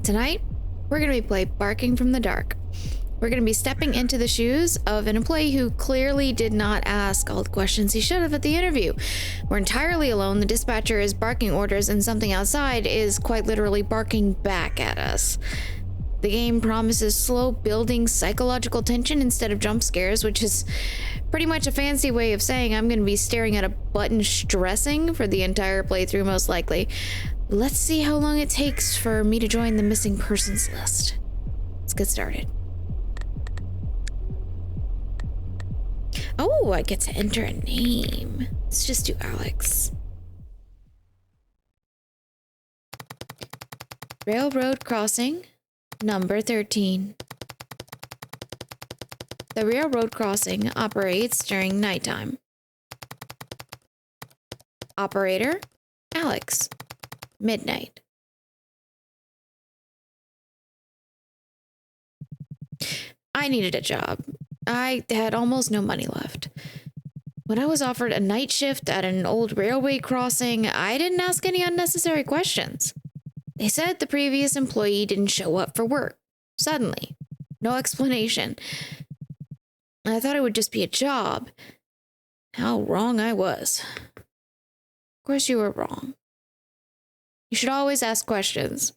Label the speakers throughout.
Speaker 1: Tonight, we're going to be playing Barking from the Dark. We're going to be stepping into the shoes of an employee who clearly did not ask all the questions he should have at the interview. We're entirely alone. The dispatcher is barking orders, and something outside is quite literally barking back at us. The game promises slow building psychological tension instead of jump scares, which is pretty much a fancy way of saying I'm going to be staring at a button stressing for the entire playthrough, most likely. Let's see how long it takes for me to join the missing persons list. Let's get started. Oh, I get to enter a name. Let's just do Alex. Railroad crossing, number 13. The railroad crossing operates during nighttime. Operator, Alex. Midnight. I needed a job. I had almost no money left. When I was offered a night shift at an old railway crossing, I didn't ask any unnecessary questions. They said the previous employee didn't show up for work. Suddenly. No explanation. I thought it would just be a job. How wrong I was. Of course you were wrong. You should always ask questions.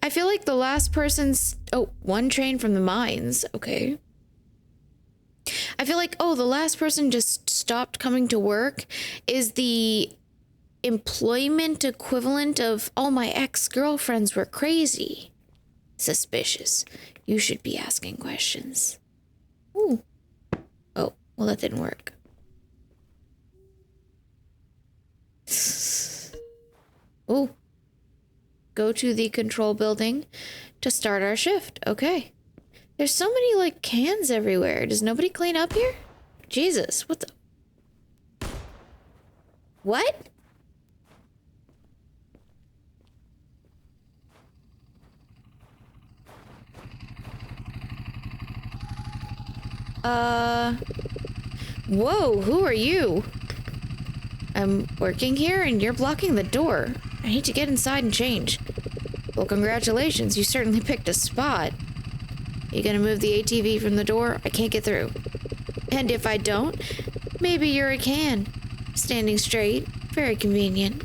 Speaker 1: I feel like the last person's... Oh, one train from the mines. Okay. I feel like, the last person just stopped coming to work is the employment equivalent of all my ex-girlfriends were crazy. Suspicious. You should be asking questions. Ooh. Oh, well, that didn't work. Oh, go to the control building to start our shift. Okay. There's so many, like, cans everywhere. Does nobody clean up here? Jesus, what the... What? Whoa, who are you? I'm working here and you're blocking the door. I need to get inside and change. Well, congratulations, you certainly picked a spot. You gonna move the ATV from the door? I can't get through. And if I don't, maybe you're a can. Standing straight, very convenient.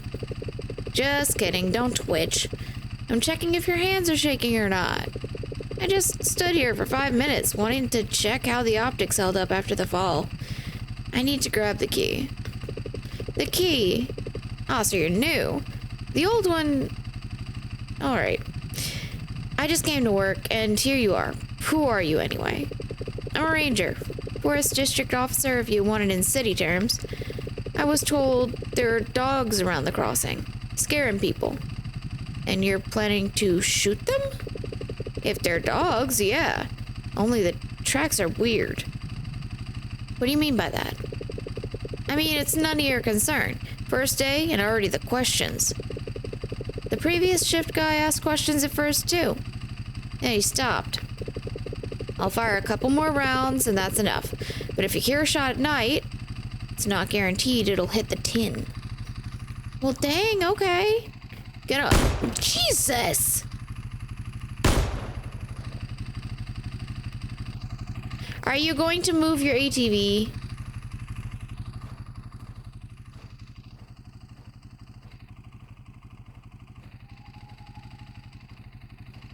Speaker 1: Just kidding, don't twitch. I'm checking if your hands are shaking or not. I just stood here for 5 minutes wanting to check how the optics held up after the fall. I need to grab the key. The key? Oh, so you're new. The old one... Alright. I just came to work, and here you are. Who are you, anyway? I'm a ranger. Forest district officer, if you want it in city terms. I was told there are dogs around the crossing, scaring people. And you're planning to shoot them? If they're dogs, yeah. Only the tracks are weird. What do you mean by that? I mean, it's none of your concern. First day, and already the questions. The previous shift guy asked questions at first, too. Then he stopped. I'll fire a couple more rounds, and that's enough. But if you hear a shot at night, it's not guaranteed it'll hit the tin. Well, dang, okay. Get up. Jesus! Are you going to move your ATV?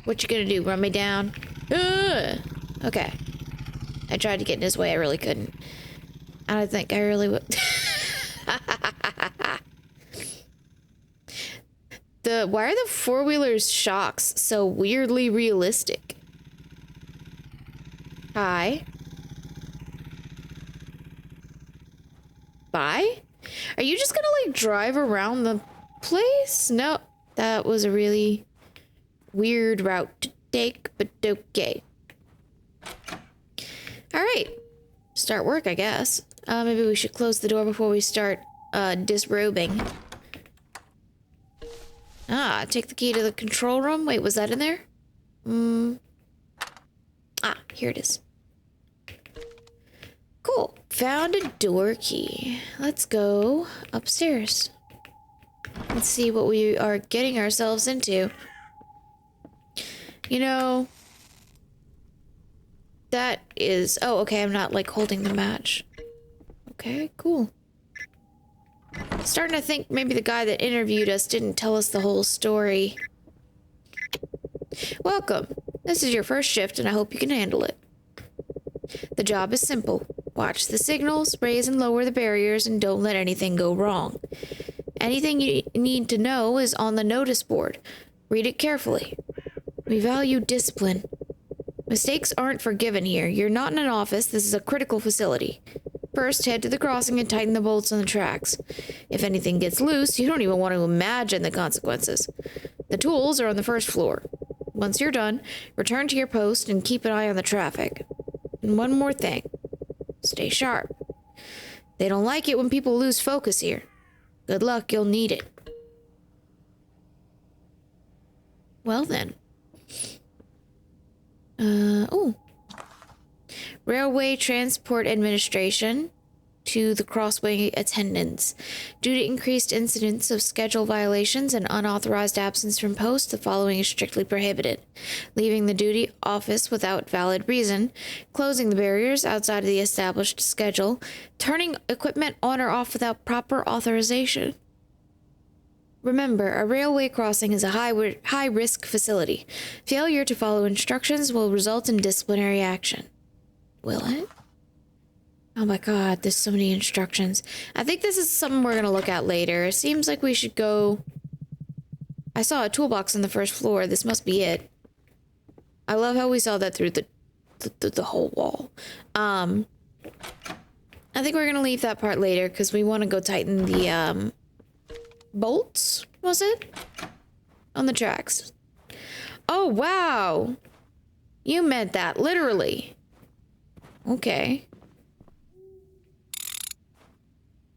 Speaker 1: What you gonna do? Run me down? Ugh. Okay. I tried to get in his way. I really couldn't. I don't think I really would. Why are the four-wheeler's shocks so weirdly realistic? Hi. Bye? Are you just gonna, like, drive around the place? No. That was a really weird route to take, but okay. Alright. Start work, I guess. Maybe we should close the door before we start, disrobing. Ah, take the key to the control room. Wait, was that in there? Ah, here it is. Cool. Found a door key. Let's go upstairs. Let's see what we are getting ourselves into. You know, that is... Oh, okay, I'm not, like, holding the match. Okay, cool. Starting to think maybe the guy that interviewed us didn't tell us the whole story. Welcome. This is your first shift, and I hope you can handle it. The job is simple. Watch the signals, raise and lower the barriers, and don't let anything go wrong. Anything you need to know is on the notice board. Read it carefully. We value discipline. Mistakes aren't forgiven here. You're not in an office. This is a critical facility. First, head to the crossing and tighten the bolts on the tracks. If anything gets loose, you don't even want to imagine the consequences. The tools are on the first floor. Once you're done, return to your post and keep an eye on the traffic. And one more thing. Stay sharp. They don't like it when people lose focus here. Good luck, you'll need it. Well then. Railway Transport Administration to the crossway attendants. Due to increased incidents of schedule violations and unauthorized absence from post, the following is strictly prohibited: leaving the duty office without valid reason, closing the barriers outside of the established schedule, turning equipment on or off without proper authorization. Remember, a railway crossing is a high-risk facility. Failure to follow instructions will result in disciplinary action. Will it? Oh my god, there's so many instructions. I think this is something we're gonna look at later. It seems like we should go... I saw a toolbox on the first floor. This must be it. I love how we saw that through the whole wall. I think we're gonna leave that part later because we want to go tighten the bolts, was it? On the tracks. Oh, wow. You meant that literally. Okay.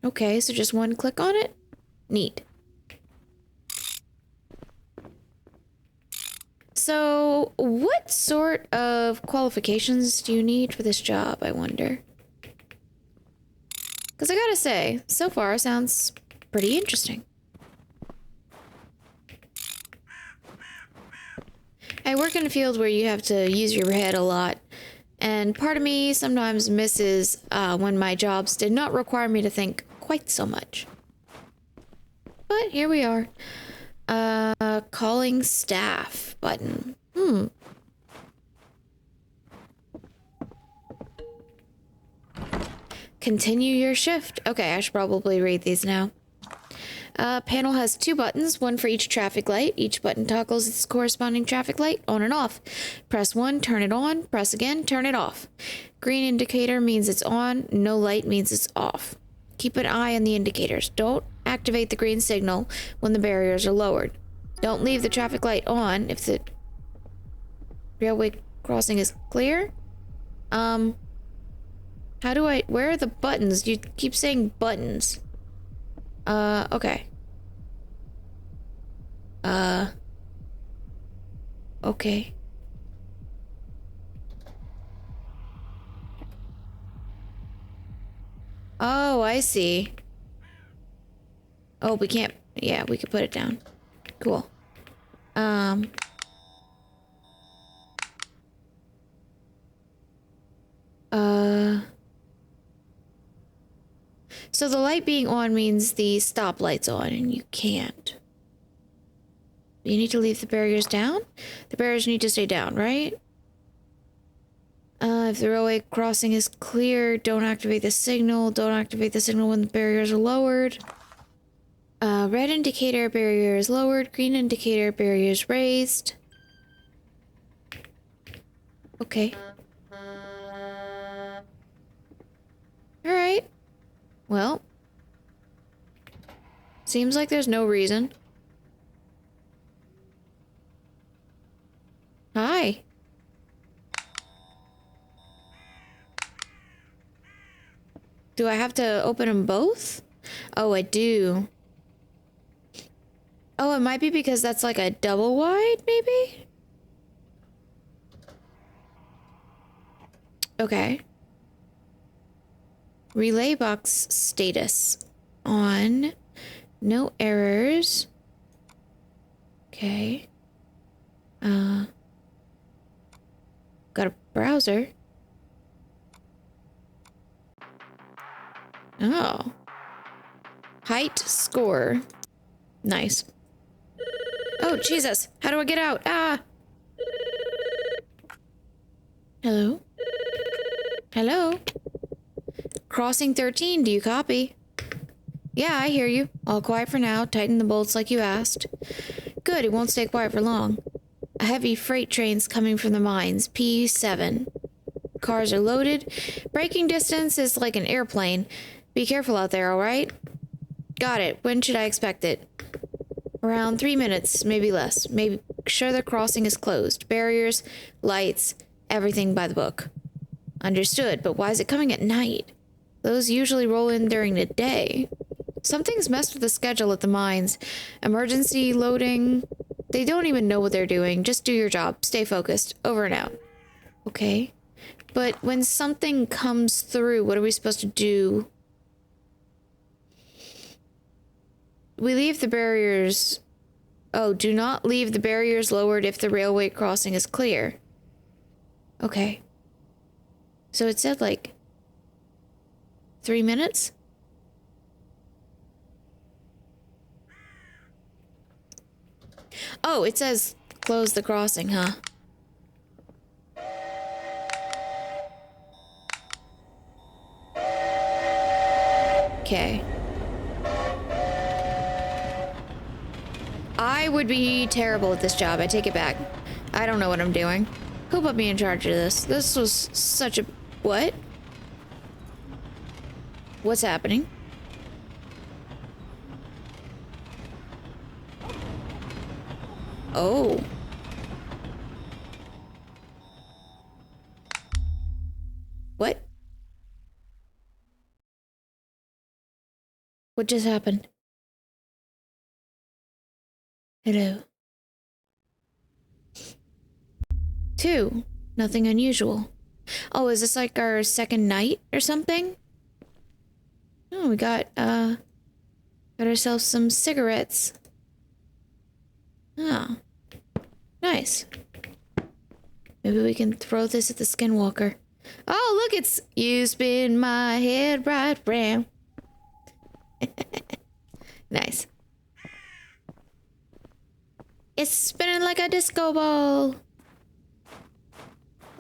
Speaker 1: Okay, so just one click on it? Neat. So, what sort of qualifications do you need for this job, I wonder? Because I gotta say, so far sounds pretty interesting. I work in a field where you have to use your head a lot, and part of me sometimes misses when my jobs did not require me to think quite so much. But here we are. Calling staff button. Continue your shift. Okay, I should probably read these now. Panel has 2 buttons, one for each traffic light. Each button toggles its corresponding traffic light on and off. Press 1, turn it on. Press again, turn it off. Green indicator means it's on. No light means it's off. Keep an eye on the indicators. Don't activate the green signal when the barriers are lowered. Don't leave the traffic light on if the railway crossing is clear. How do I... Where are the buttons? You keep saying buttons. Okay. Okay. Oh, I see. Oh, we can't... Yeah, we could put it down. Cool. So the light being on means the stoplight's on, and you can't. You need to leave the barriers down? The barriers need to stay down, right? If the railway crossing is clear, don't activate the signal. Don't activate the signal when the barriers are lowered. Red indicator, barrier is lowered. Green indicator, barrier is raised. Okay. Alright. Well. Seems like there's no reason. Hi. Do I have to open them both? Oh, I do. Oh, it might be because that's like a double wide, maybe? Okay. Relay box status on. No errors. Okay. Browser? Oh. Height score. Nice. Oh, Jesus. How do I get out? Ah. Hello? Hello? Crossing 13, do you copy? Yeah, I hear you. All quiet for now. Tighten the bolts like you asked. Good, it won't stay quiet for long. A heavy freight train's coming from the mines. P7. Cars are loaded. Braking distance is like an airplane. Be careful out there, alright? Got it. When should I expect it? Around 3 minutes, maybe less. Make sure the crossing is closed. Barriers, lights, everything by the book. Understood, but why is it coming at night? Those usually roll in during the day. Something's messed with the schedule at the mines. Emergency loading. They don't even know what they're doing. Just do your job. Stay focused. Over and out. Okay. But when something comes through, what are we supposed to do? We leave the barriers... Oh, do not leave the barriers lowered if the railway crossing is clear. Okay. So it said, like, 3 minutes? Oh, it says close the crossing, huh? Okay. I would be terrible at this job. I take it back. I don't know what I'm doing. Who put me in charge of this? This was such a... What? What's happening? Oh. What? What just happened? Hello. 2. Nothing unusual. Oh, is this like our second night or something? Oh, we got ourselves some cigarettes. Oh. Nice. Maybe we can throw this at the skinwalker. Oh, look, it's you spin my head right round. Nice. It's spinning like a disco ball.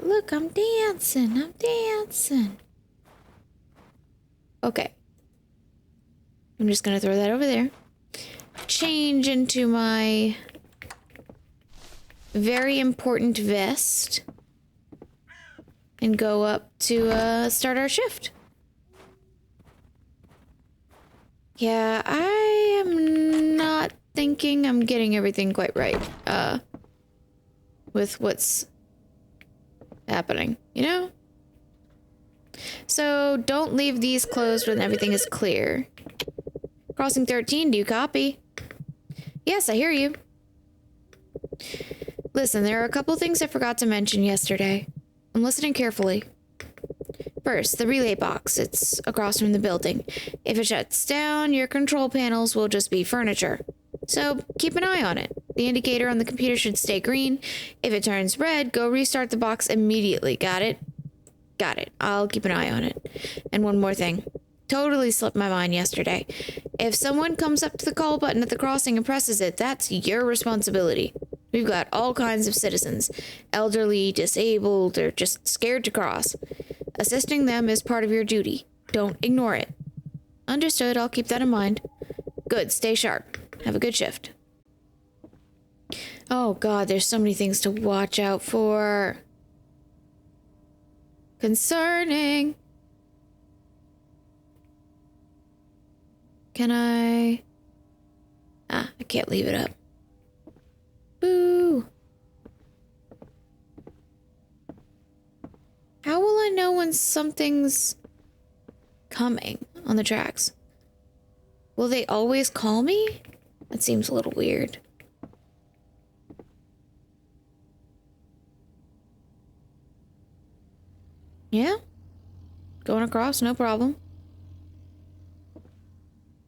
Speaker 1: Look, I'm dancing. I'm dancing. Okay. I'm just gonna throw that over there. Change into my very important vest. And go up to start our shift. Yeah, I am not thinking I'm getting everything quite right. With what's happening, you know? So don't leave these closed when everything is clear. Crossing 13, do you copy? Yes, I hear you. Listen, there are a couple things I forgot to mention yesterday. I'm listening carefully. First, the relay box. It's across from the building. If it shuts down, your control panels will just be furniture. So keep an eye on it. The indicator on the computer should stay green. If it turns red, go restart the box immediately. Got it? Got it. I'll keep an eye on it. And one more thing. Totally slipped my mind yesterday. If someone comes up to the call button at the crossing and presses it, that's your responsibility. We've got all kinds of citizens. Elderly, disabled, or just scared to cross. Assisting them is part of your duty. Don't ignore it. Understood. I'll keep that in mind. Good. Stay sharp. Have a good shift. Oh God, there's so many things to watch out for. Concerning. Can I... Ah, I can't leave it up. Boo. How will I know when something's coming on the tracks? Will they always call me? That seems a little weird. Yeah? Going across, no problem.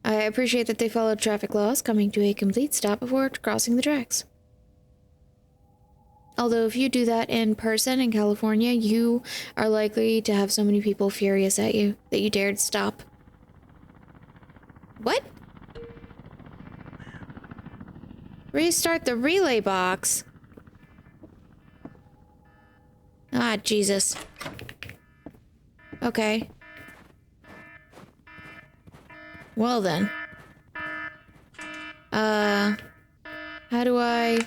Speaker 1: I appreciate that they followed traffic laws, coming to a complete stop before crossing the tracks. Although if you do that in person in California, you are likely to have so many people furious at you that you dared stop. What? Restart the relay box. Ah, Jesus. Okay. Well then. How do I...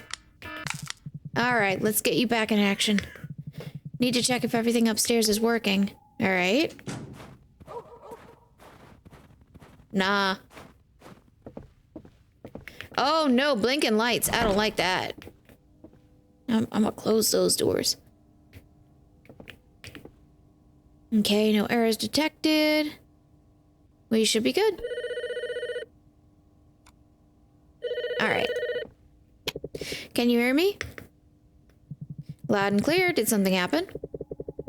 Speaker 1: Alright, let's get you back in action. Need to check if everything upstairs is working. Alright. Nah. Oh no, blinking lights. I don't like that. I'm gonna close those doors. Okay, no errors detected. We should be good. Alright. Can you hear me? Loud and clear. Did something happen?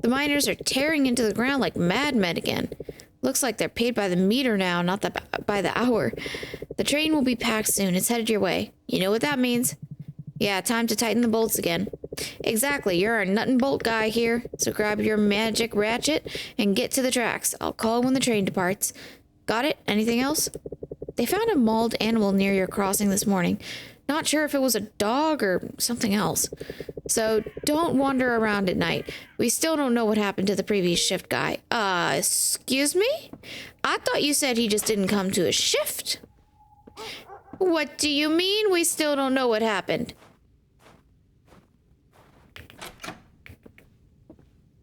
Speaker 1: The miners are tearing into the ground like madmen again. Looks like they're paid by the meter now, not by the hour. The train will be packed soon. It's headed your way. You know what that means? Yeah, time to tighten the bolts again. Exactly, you're our nut and bolt guy here, so grab your magic ratchet and get to the tracks. I'll call when the train departs. Got it? Anything else? They found a mauled animal near your crossing this morning. Not sure if it was a dog or something else. So don't wander around at night. We still don't know what happened to the previous shift guy. Excuse me? I thought you said he just didn't come to a shift. What do you mean we still don't know what happened?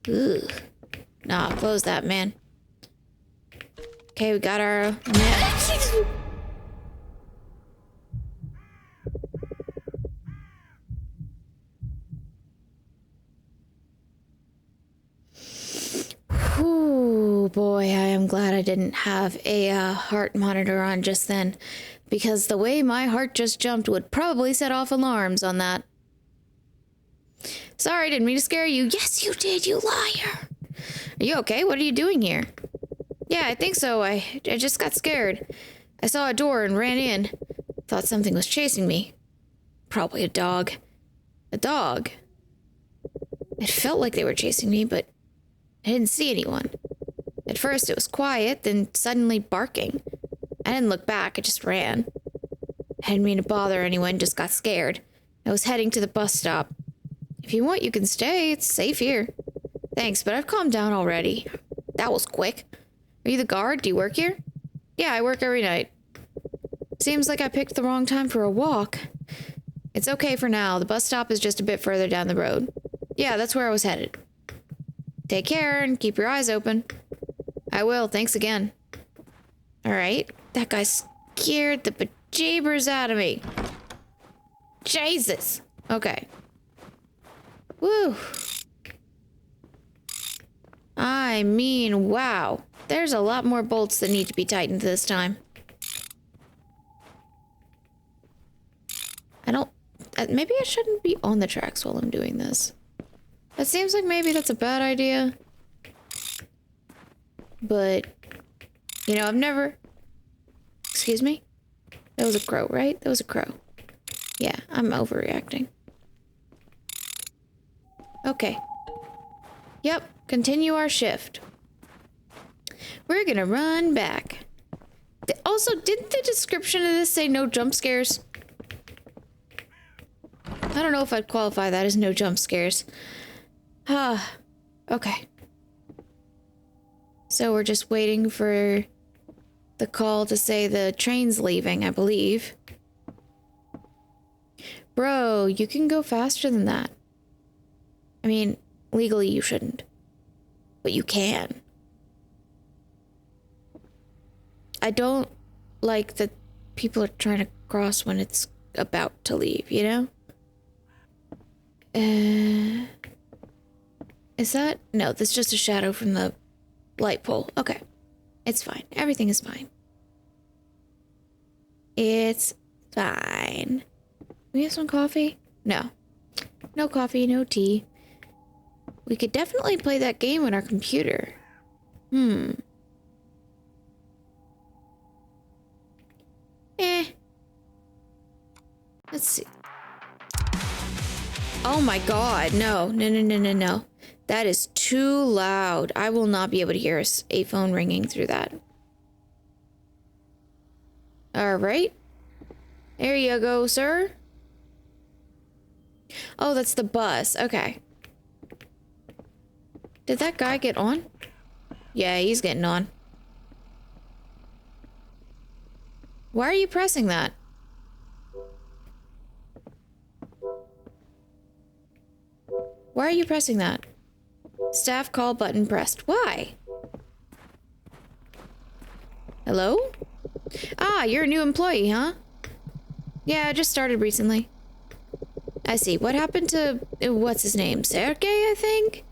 Speaker 1: Ugh. Nah, close that, man. Okay, we got our... Ooh, boy, I am glad I didn't have a heart monitor on just then, because the way my heart just jumped would probably set off alarms on that. Sorry, didn't mean to scare you. Yes, you did, you liar. Are you okay? What are you doing here? Yeah, I think so. I just got scared. I saw a door and ran in. Thought something was chasing me. Probably a dog. A dog? It felt like they were chasing me, but I didn't see anyone. At first it was quiet, then suddenly barking. I didn't look back, I just ran. I didn't mean to bother anyone, just got scared. I was heading to the bus stop. If you want, you can stay. It's safe here. Thanks, but I've calmed down already. That was quick. Are you the guard? Do you work here? Yeah, I work every night. Seems like I picked the wrong time for a walk. It's okay for now. The bus stop is just a bit further down the road. Yeah, that's where I was headed. Take care and keep your eyes open. I will. Thanks again. Alright. That guy scared the bejeebers out of me. Jesus. Okay. Woo. I mean, wow. There's a lot more bolts that need to be tightened this time. Maybe I shouldn't be on the tracks while I'm doing this. It seems like maybe that's a bad idea. But, you know, I've never... Excuse me? That was a crow, right? That was a crow. Yeah, I'm overreacting. Okay. Yep, continue our shift. We're gonna run back. Also, didn't the description of this say no jump scares? I don't know if I'd qualify that as no jump scares. Okay. So we're just waiting for the call to say the train's leaving, I believe. Bro, you can go faster than that. I mean, legally you shouldn't. But you can. I don't like that people are trying to cross when it's about to leave, you know? Is that? No, that's just a shadow from the light pole. Okay. It's fine. Everything is fine. It's fine. We have some coffee? No. No coffee, no tea. We could definitely play that game on our computer. Let's see. Oh my god, no, no, no, no, no, no. That is too loud. I will not be able to hear a phone ringing through that. All right. There you go, sir. Oh, that's the bus. Okay. Did that guy get on? Yeah, he's getting on. Why are you pressing that? Why are you pressing that? Staff call button pressed. Why? Hello? Ah, you're a new employee, huh? Yeah, I just started recently. I see. What happened to... what's his name? Sergey, I think?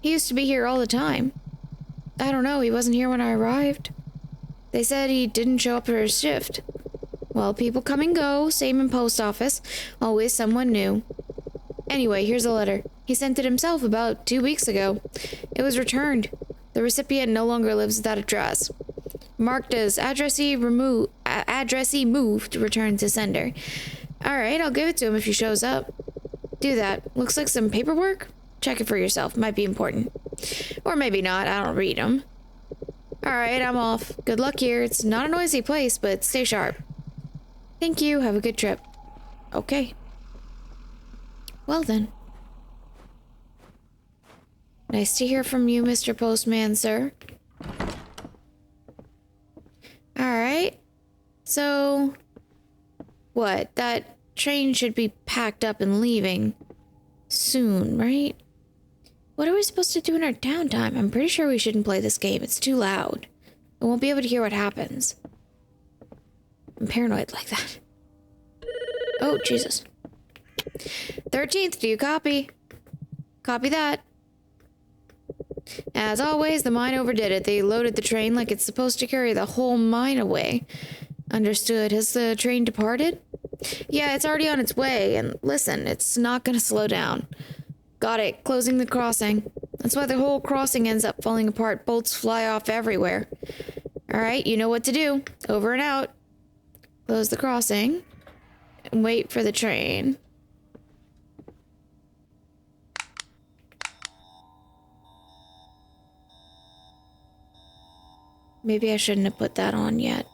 Speaker 1: He used to be here all the time. I don't know. He wasn't here when I arrived. They said he didn't show up for his shift. Well, people come and go. Same in post office. Always someone new. Anyway, here's a letter. He sent it himself about 2 weeks ago. It was returned. The recipient no longer lives at that address. Marked as addressee moved, returned to sender. Alright, I'll give it to him if he shows up. Do that. Looks like some paperwork? Check it for yourself. Might be important. Or maybe not. I don't read them. Alright, I'm off. Good luck here. It's not a noisy place, but stay sharp. Thank you. Have a good trip. Okay. Well then. Nice to hear from you, Mr. Postman, sir. Alright. So... what? That train should be packed up and leaving soon, right? What are we supposed to do in our downtime? I'm pretty sure we shouldn't play this game. It's too loud. I won't be able to hear what happens. I'm paranoid like that. Oh, Jesus. 13th, do you copy? Copy that. As always, the mine overdid it. They loaded the train like it's supposed to carry the whole mine away. Understood. Has the train departed? Yeah, it's already on its way. And listen, it's not gonna slow down. Got it. Closing the crossing. That's why the whole crossing ends up falling apart. Bolts fly off everywhere. Alright, you know what to do. Over and out. Close the crossing. And wait for the train. Maybe I shouldn't have put that on yet.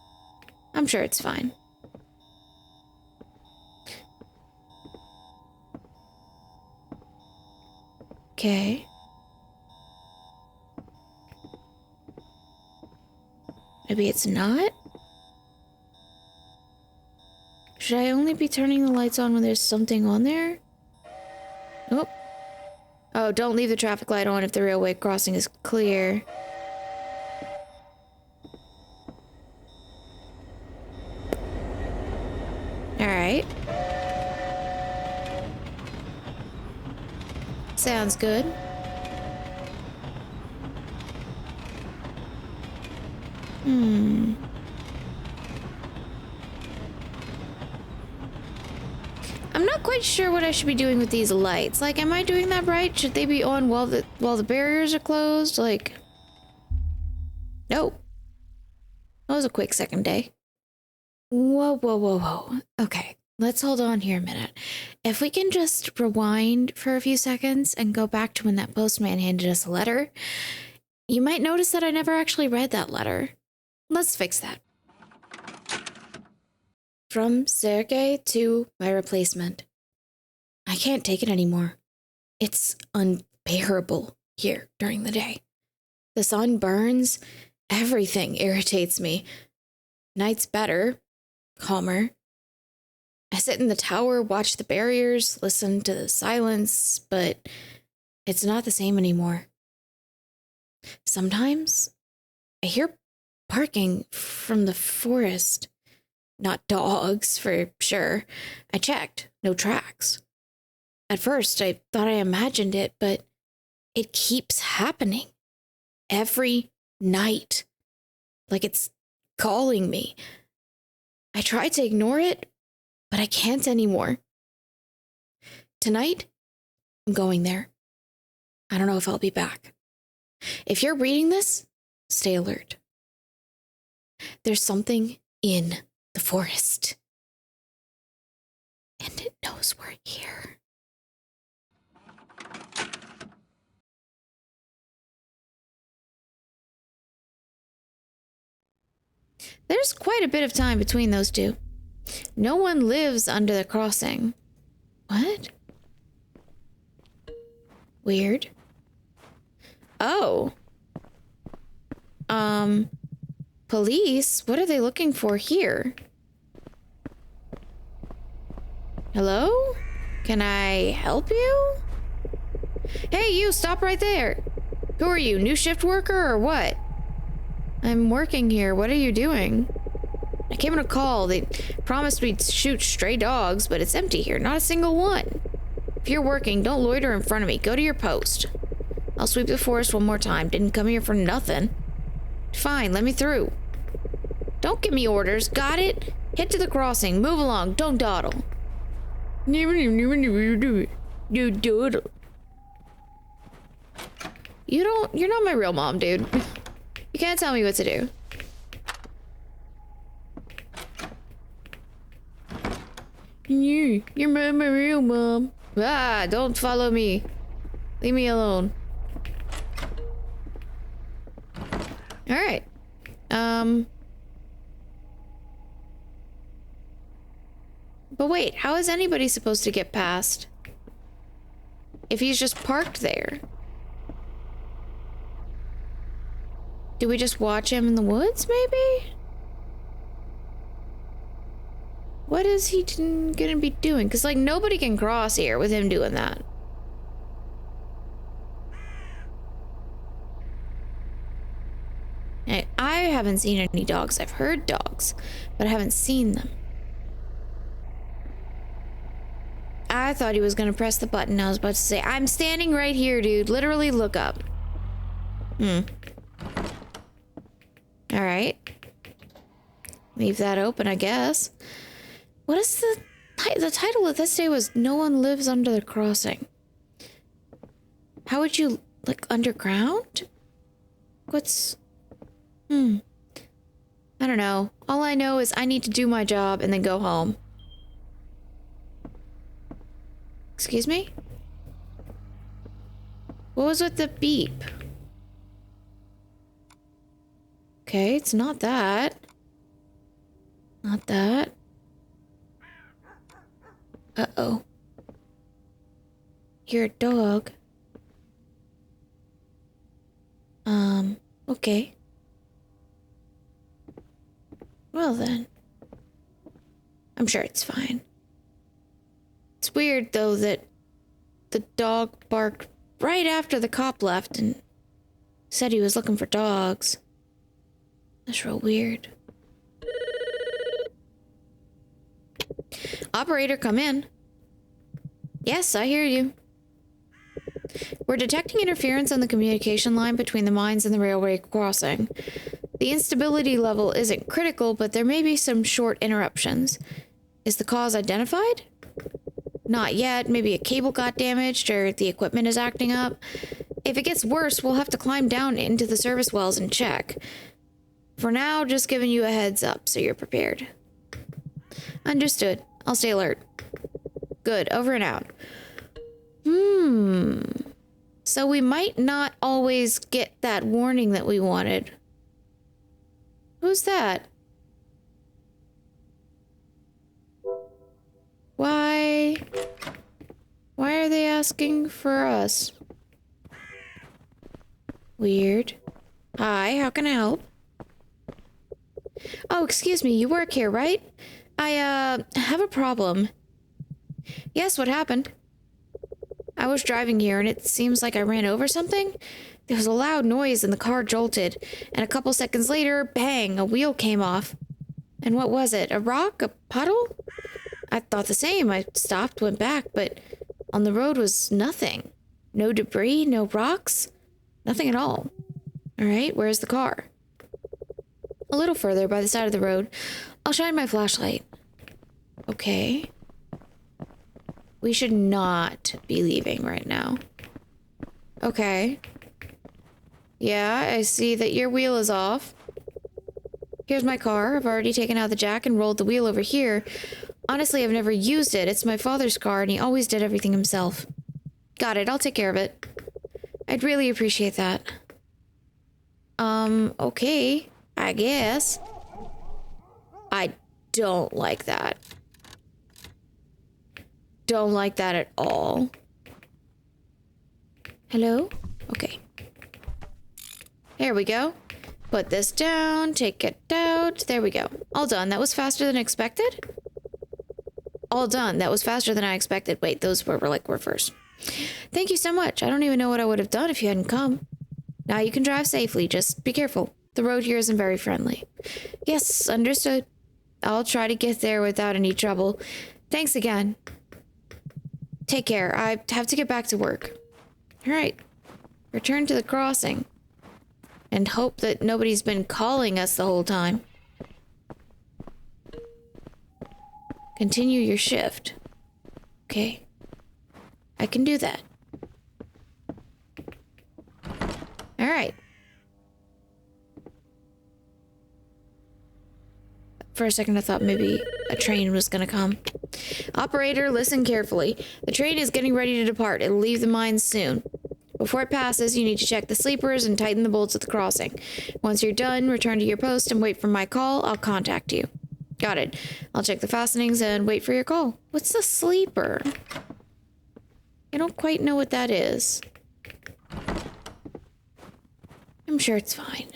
Speaker 1: I'm sure it's fine. Okay. Maybe it's not? Should I only be turning the lights on when there's something on there? Nope. Oh, don't leave the traffic light on if the railway crossing is clear. Alright. Sounds good. I'm not quite sure what I should be doing with these lights. Like, am I doing that right? Should they be on while the barriers are closed? Like, nope. That was a quick second day. Whoa, whoa, whoa, whoa. Okay, let's hold on here a minute. If we can just rewind for a few seconds and go back to when that postman handed us a letter, you might notice that I never actually read that letter. Let's fix that. From Sergey to my replacement. I can't take it anymore. It's unbearable here during the day. The sun burns. Everything irritates me. Night's better. Calmer. I sit in the tower, watch the barriers, listen to the silence, but it's not the same anymore. Sometimes I hear barking from the forest. Not dogs, for sure. I checked. No tracks. At first, I thought I imagined it, but it keeps happening. Every night. Like it's calling me. I tried to ignore it, but I can't anymore. Tonight, I'm going there. I don't know if I'll be back. If you're reading this, stay alert. There's something in the forest. And it knows we're here. There's quite a bit of time between those two. No one lives under the crossing. What? Weird. Oh. Police? What are they looking for here? Hello? Can I help you? Hey, you, stop right there. Who are you, new shift worker or what? I'm working here. What are you doing? I came on a call. They promised we'd shoot stray dogs, but it's empty here. Not a single one. If you're working, don't loiter in front of me. Go to your post. I'll sweep the forest one more time. Didn't come here for nothing. Fine, let me through. Don't give me orders. Got it? Head to the crossing. Move along. Don't dawdle. You doodle. You're not my real mom, dude. You can't tell me what to do. You're my real mom. Ah, don't follow me. Leave me alone. Alright. But wait, how is anybody supposed to get past? If he's just parked there? Do we just watch him in the woods, maybe? What is he gonna be doing? Because, like, nobody can cross here with him doing that. I haven't seen any dogs. I've heard dogs, but I haven't seen them. I thought he was gonna press the button. I was about to say, I'm standing right here, dude. Literally, look up. Alright. Leave that open, I guess. What is the title of this day was No One Lives Under the Crossing. How would you, like, underground? What's... I don't know. All I know is I need to do my job and then go home. Excuse me? What was with the beep? Okay, it's not that. Not that. Uh-oh. You're a dog. Okay. Well then. I'm sure it's fine. It's weird, though, that the dog barked right after the cop left and said he was looking for dogs. That's real weird. Operator, come in. Yes, I hear you. We're detecting interference on the communication line between the mines and the railway crossing. The instability level isn't critical, but there may be some short interruptions. Is the cause identified? Not yet. Maybe a cable got damaged or the equipment is acting up. If it gets worse, we'll have to climb down into the service wells and check. For now, just giving you a heads up so you're prepared. Understood. I'll stay alert. Good. Over and out. So we might not always get that warning that we wanted. Who's that? Why are they asking for us? Weird. Hi, how can I help? Oh, excuse me, you work here, right? I have a problem. Yes, what happened? I was driving here and it seems like I ran over something. There was a loud noise and the car jolted, and a couple seconds later, bang, a wheel came off. And what was it? A rock? A puddle? I thought the same. I stopped, went back, but on the road was nothing. No debris, no rocks, nothing at all. All right, where's the car? A little further, by the side of the road. I'll shine my flashlight. Okay. We should not be leaving right now. Okay. Yeah, I see that your wheel is off. Here's my car. I've already taken out the jack and rolled the wheel over here. Honestly, I've never used it. It's my father's car, and he always did everything himself. Got it. I'll take care of it. I'd really appreciate that. Okay. I guess. I don't like that. Don't like that at all. Hello? Okay. There we go. Put this down, take it out. There we go. All done. That was faster than expected. All done. That was faster than I expected. Wait, those were like reversed. Thank you so much. I don't even know what I would have done if you hadn't come. Now you can drive safely. Just be careful. The road here isn't very friendly. Yes, understood. I'll try to get there without any trouble. Thanks again. Take care. I have to get back to work. All right. Return to the crossing. And hope that nobody's been calling us the whole time. Continue your shift. Okay. I can do that. All right. For a second, I thought maybe a train was gonna come. Operator, listen carefully. The train is getting ready to depart. It'll leave the mines soon. Before it passes, you need to check the sleepers and tighten the bolts at the crossing. Once you're done, return to your post and wait for my call. I'll contact you. Got it. I'll check the fastenings and wait for your call. What's the sleeper? I don't quite know what that is. I'm sure it's fine.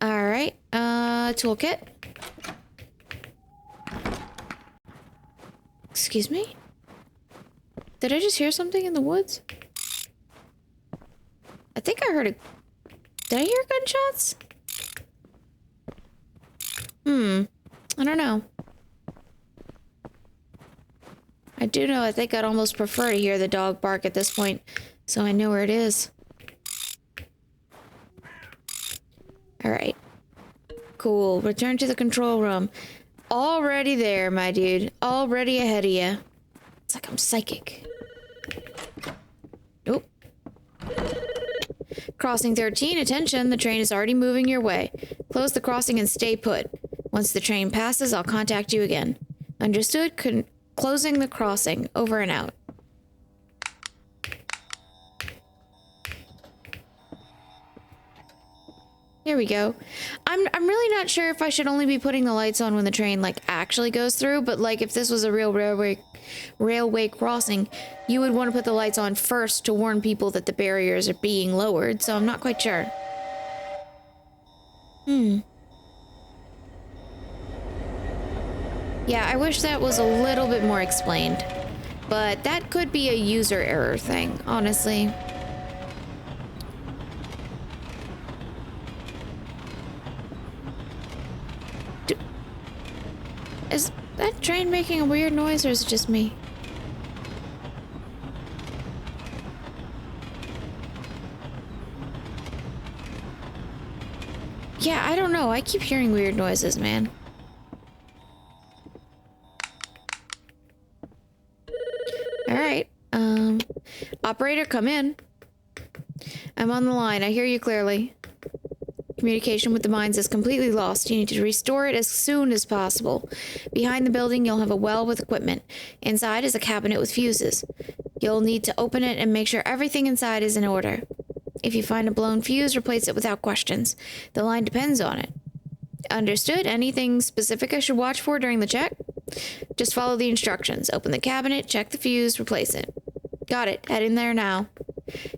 Speaker 1: All right. Toolkit. Excuse me? Did I just hear something in the woods? I think I heard a... Did I hear gunshots? I don't know. I do know I think I'd almost prefer to hear the dog bark at this point, so I know where it is. Alright. Cool. Return to the control room. Already there, my dude. Already ahead of you. It's like I'm psychic. Nope. Crossing 13, attention, the train is already moving your way. Close the crossing and stay put. Once the train passes, I'll contact you again. Understood? Closing the crossing. Over and out. There we go. I'm really not sure if I should only be putting the lights on when the train, like, actually goes through, but, like, if this was a real railway crossing, you would want to put the lights on first to warn people that the barriers are being lowered, so I'm not quite sure. Yeah, I wish that was a little bit more explained, but that could be a user error thing, honestly. Is that train making a weird noise, or is it just me? Yeah, I don't know. I keep hearing weird noises, man. Alright. Operator, come in. I'm on the line. I hear you clearly. Communication with the mines is completely lost. You need to restore it as soon as possible. Behind the building, you'll have a well with equipment. Inside is a cabinet with fuses. You'll need to open it and make sure everything inside is in order. If you find a blown fuse, replace it without questions. The line depends on it. Understood? Anything specific I should watch for during the check? Just follow the instructions. Open the cabinet, check the fuse, replace it. Got it. Head in there now.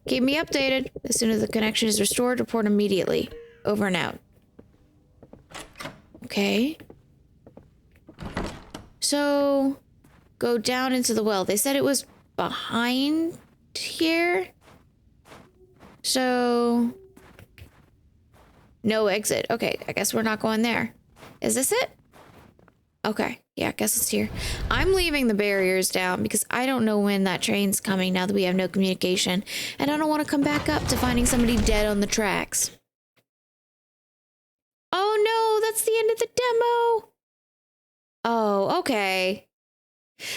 Speaker 1: Keep me updated. As soon as the connection is restored, report immediately. Over and out. Okay. So, go down into the well. They said it was behind here. So, no exit. Okay, I guess we're not going there. Is this it? Okay, yeah, I guess it's here. I'm leaving the barriers down because I don't know when that train's coming now that we have no communication. And I don't want to come back up to finding somebody dead on the tracks. Oh no, that's the end of the demo. Oh, okay.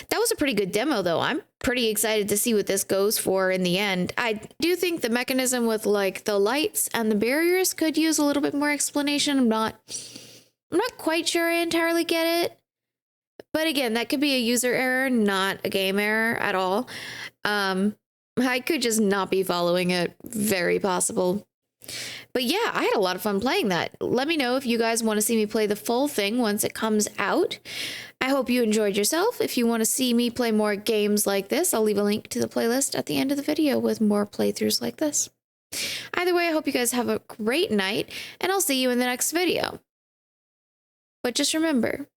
Speaker 1: That was a pretty good demo, though. I'm pretty excited to see what this goes for in the end. I do think the mechanism with, like, the lights and the barriers could use a little bit more explanation. I'm not quite sure I entirely get it. But again, that could be a user error, not a game error at all. I could just not be following it. Very possible. But yeah, I had a lot of fun playing that. Let me know if you guys want to see me play the full thing once it comes out. I hope you enjoyed yourself. If you want to see me play more games like this, I'll leave a link to the playlist at the end of the video with more playthroughs like this. Either way, I hope you guys have a great night, and I'll see you in the next video. But just remember,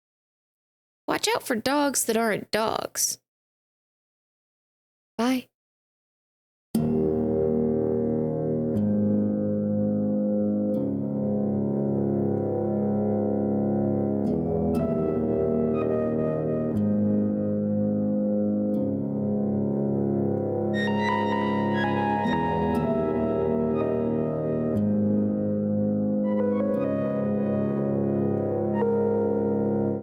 Speaker 1: watch out for dogs that aren't dogs. Bye.